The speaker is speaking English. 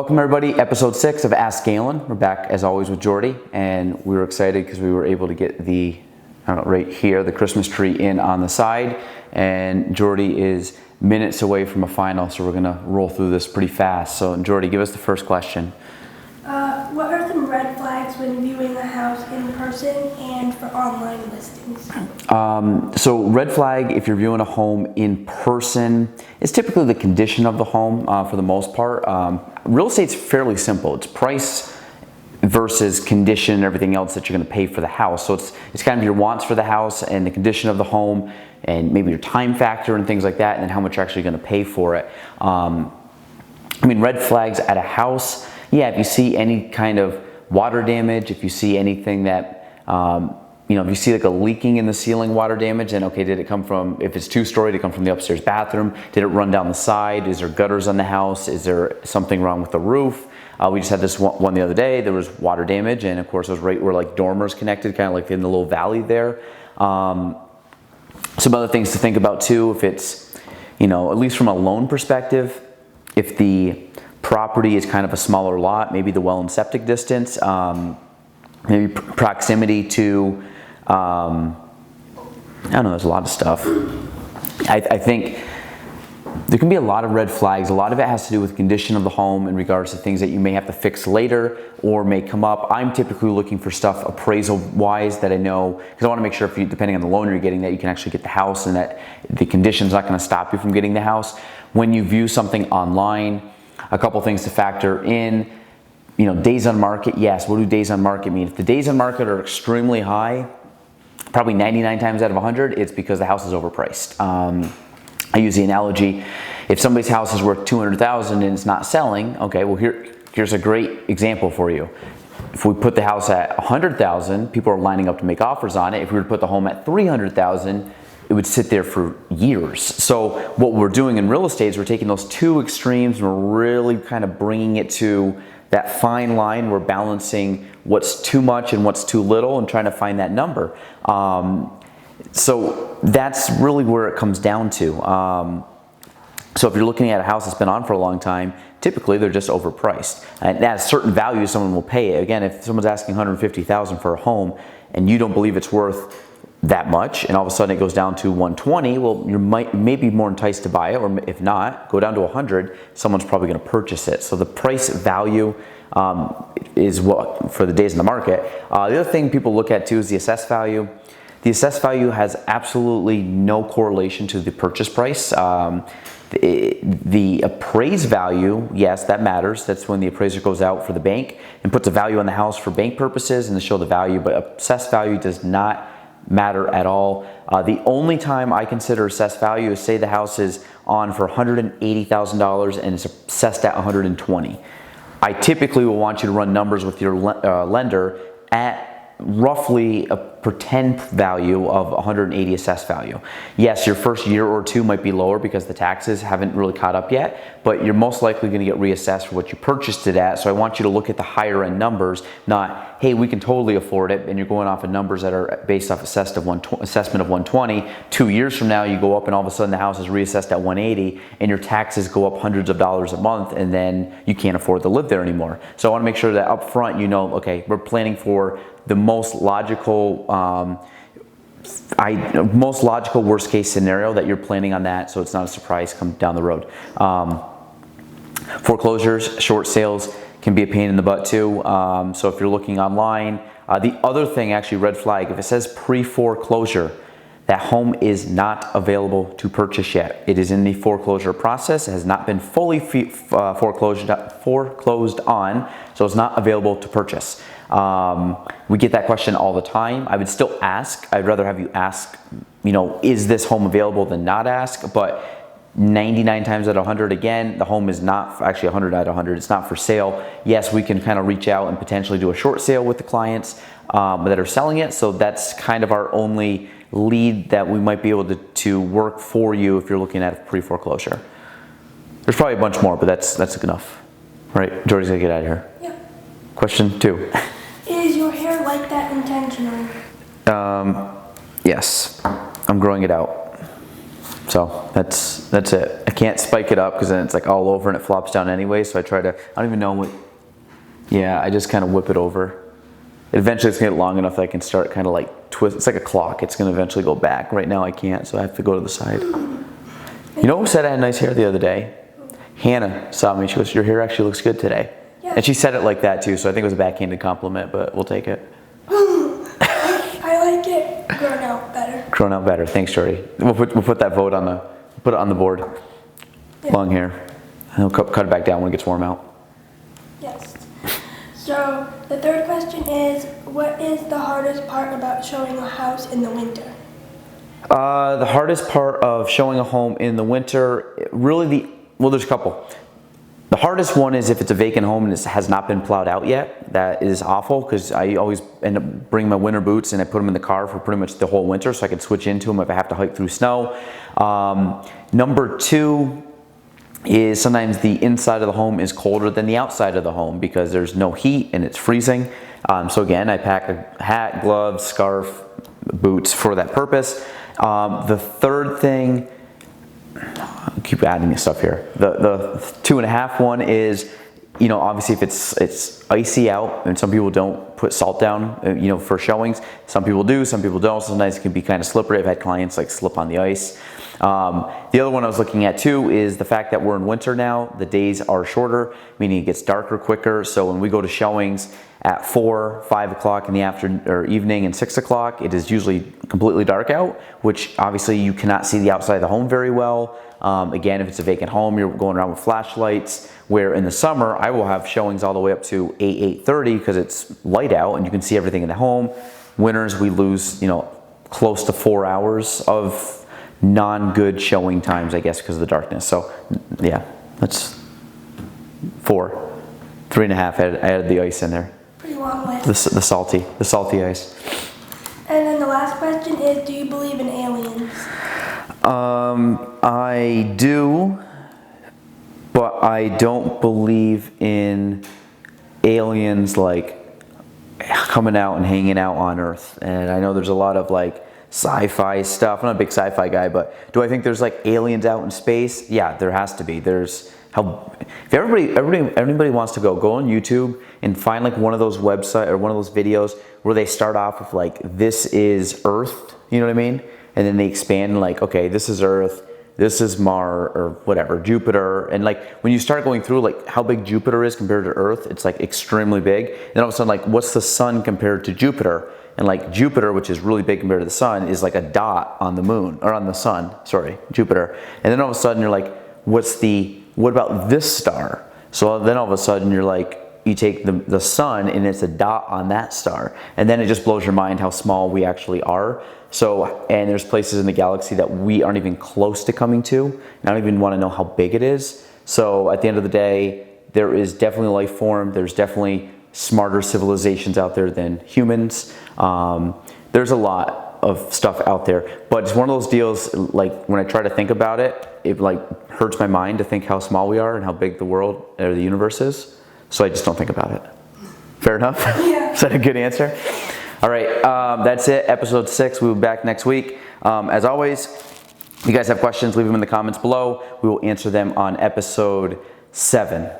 Welcome everybody, episode 6 of Ask Gaelan. We're back as always with Jordy, and we were excited because we were able to get the, right here, the Christmas tree in on the side, and Jordy is minutes away from a final, so we're gonna roll through this pretty fast. So Jordy, give us the first question. What are some red flags when viewing a house in person and for online listings? So red flag, if you're viewing a home in person, is typically the condition of the home for the most part. Real estate's fairly simple. It's price versus condition and everything else that you're going to pay for the house. So it's kind of your wants for the house and the condition of the home and maybe your time factor and things like that, and then how much you're actually going to pay for it. Red flags at a house, yeah, if you see any kind of water damage, if you see anything that, if you see like a leaking in the ceiling water damage, then okay, did it come from, if it's two-story, did it come from the upstairs bathroom? Did it run down the side? Is there gutters on the house? Is there something wrong with the roof? We just had this one the other day. There was water damage, and of course it was right where like dormers connected, kind of like in the little valley there. Some other things to think about too, if it's, at least from a loan perspective, if the property is kind of a smaller lot, maybe the well and septic distance, maybe proximity to, there's a lot of stuff. I think there can be a lot of red flags. A lot of it has to do with condition of the home in regards to things that you may have to fix later or may come up. I'm typically looking for stuff appraisal-wise that I know, because I want to make sure, if you, depending on the loan you're getting, that you can actually get the house and that the condition's not going to stop you from getting the house. When you view something online, a couple things to factor in. Days on market, yes. What do days on market mean? If the days on market are extremely high, probably 99 times out of 100, it's because the house is overpriced. I use the analogy, if somebody's house is worth $200,000 and it's not selling, okay, well here's a great example for you. If we put the house at $100,000, people are lining up to make offers on it. If we were to put the home at $300,000, it would sit there for years. So what we're doing in real estate is we're taking those two extremes and we're really kind of bringing it to that fine line. We're balancing what's too much and what's too little and trying to find that number. So that's really where it comes down to. So if you're looking at a house that's been on for a long time, typically they're just overpriced. And at a certain value, someone will pay it. Again, if someone's asking $150,000 for a home and you don't believe it's worth that much, and all of a sudden it goes down to 120, well, you may be more enticed to buy it, or if not, go down to 100, someone's probably going to purchase it. So the price value is what for the days in the market. The other thing people look at too is the assessed value. The assessed value has absolutely no correlation to the purchase price. The appraised value, yes, that matters. That's when the appraiser goes out for the bank and puts a value on the house for bank purposes and to show the value, but assessed value does not matter at all. The only time I consider assessed value is, say the house is on for $180,000 and it's assessed at $120,000. I typically will want you to run numbers with your lender at roughly a pretend value of 180 assessed value. Yes, your first year or two might be lower because the taxes haven't really caught up yet, but you're most likely going to get reassessed for what you purchased it at. So I want you to look at the higher end numbers, not, hey, we can totally afford it, and you're going off of numbers that are based off assessment of 120. 2 years from now, you go up and all of a sudden the house is reassessed at 180 and your taxes go up hundreds of dollars a month, and then you can't afford to live there anymore. So I want to make sure that up front, okay, we're planning for the most logical worst case scenario, that you're planning on that, so it's not a surprise come down the road. Foreclosures, short sales can be a pain in the butt too. So if you're looking online, the other thing, actually, red flag, if it says pre-foreclosure, that home is not available to purchase yet. It is in the foreclosure process. It has not been fully foreclosed on, so it's not available to purchase. We get that question all the time. I would still ask. I'd rather have you ask, is this home available than not ask, but 99 times out of 100, again, the home is not, actually 100 out of 100, it's not for sale. Yes, we can kind of reach out and potentially do a short sale with the clients that are selling it, so that's kind of our only lead that we might be able to work for you if you're looking at a pre-foreclosure. There's probably a bunch more, but that's enough. All right, Jordy's gonna get out of here. Yeah. Question 2. Is your hair like that intentionally? Yes, I'm growing it out. So that's it. I can't spike it up because then it's like all over and it flops down anyway. So I don't even know what, yeah, I just kind of whip it over. Eventually it's gonna get long enough that I can start kind of like twist. It's like a clock. It's gonna eventually go back. Right now I can't, so I have to go to the side. You know who said I had nice hair the other day? Hannah saw me. She goes, "Your hair actually looks good today." Yeah. And she said it like that too, so I think it was a backhanded compliment, but we'll take it. I like it grown out better. Grown out better. Thanks, Jordy. We'll put that vote on put it on the board. Yeah. Long hair. And we'll cut it back down when it gets warm out. Yes. So the third question is, what is the hardest part about showing a house in the winter? The hardest part of showing a home in the winter, really well, there's a couple. The hardest one is if it's a vacant home and it has not been plowed out yet. That is awful because I always end up bringing my winter boots and I put them in the car for pretty much the whole winter so I can switch into them if I have to hike through snow. Number two is sometimes the inside of the home is colder than the outside of the home because there's no heat and it's freezing. So again, I pack a hat, gloves, scarf, boots for that purpose. The third thing, I'll keep adding stuff here. The 2.5 one is, you know, obviously if it's icy out, and some people don't put salt down, you know, for showings. Some people do, some people don't. Sometimes it can be kind of slippery. I've had clients like slip on the ice. The other one I was looking at too is the fact that we're in winter now. The days are shorter, meaning it gets darker quicker. So when we go to showings at 4, 5 o'clock in the afternoon or evening and 6 o'clock, it is usually completely dark out, which obviously you cannot see the outside of the home very well. Again, if it's a vacant home, you're going around with flashlights, where in the summer, I will have showings all the way up to 8:30 because it's light out and you can see everything in the home. Winters, we lose, you know, close to 4 hours of non-good showing times, I guess, because of the darkness. So yeah, that's 4, 3.5. I added the ice in there. Pretty long list. The salty ice. And then the last question is, do you believe in aliens? I do, but I don't believe in aliens like coming out and hanging out on Earth. And I know there's a lot of like sci-fi stuff. I'm not a big sci-fi guy, but do I think there's like aliens out in space? Yeah, there has to be. If everybody wants to go on YouTube and find like one of those websites or one of those videos where they start off with like, this is Earth, you know what I mean? And then they expand like, okay, this is Earth, this is Mars or whatever, Jupiter. And like when you start going through like how big Jupiter is compared to Earth, it's like extremely big. And all of a sudden like, what's the sun compared to Jupiter? And like Jupiter, which is really big compared to the sun, is like a dot on the moon, or on the sun, sorry, Jupiter. And then all of a sudden you're like, what about this star? So then all of a sudden you're like, you take the sun and it's a dot on that star. And then it just blows your mind how small we actually are. So, and there's places in the galaxy that we aren't even close to coming to. And I don't even want to know how big it is. So at the end of the day, there is definitely life form. There's definitely smarter civilizations out there than humans. There's a lot of stuff out there, but it's one of those deals, like when I try to think about it, it like hurts my mind to think how small we are and how big the world or the universe is. So I just don't think about it. Fair enough? Yeah. Is that a good answer? All right, that's it. Episode 6. We'll be back next week. As always, if you guys have questions, leave them in the comments below. We will answer them on episode 7.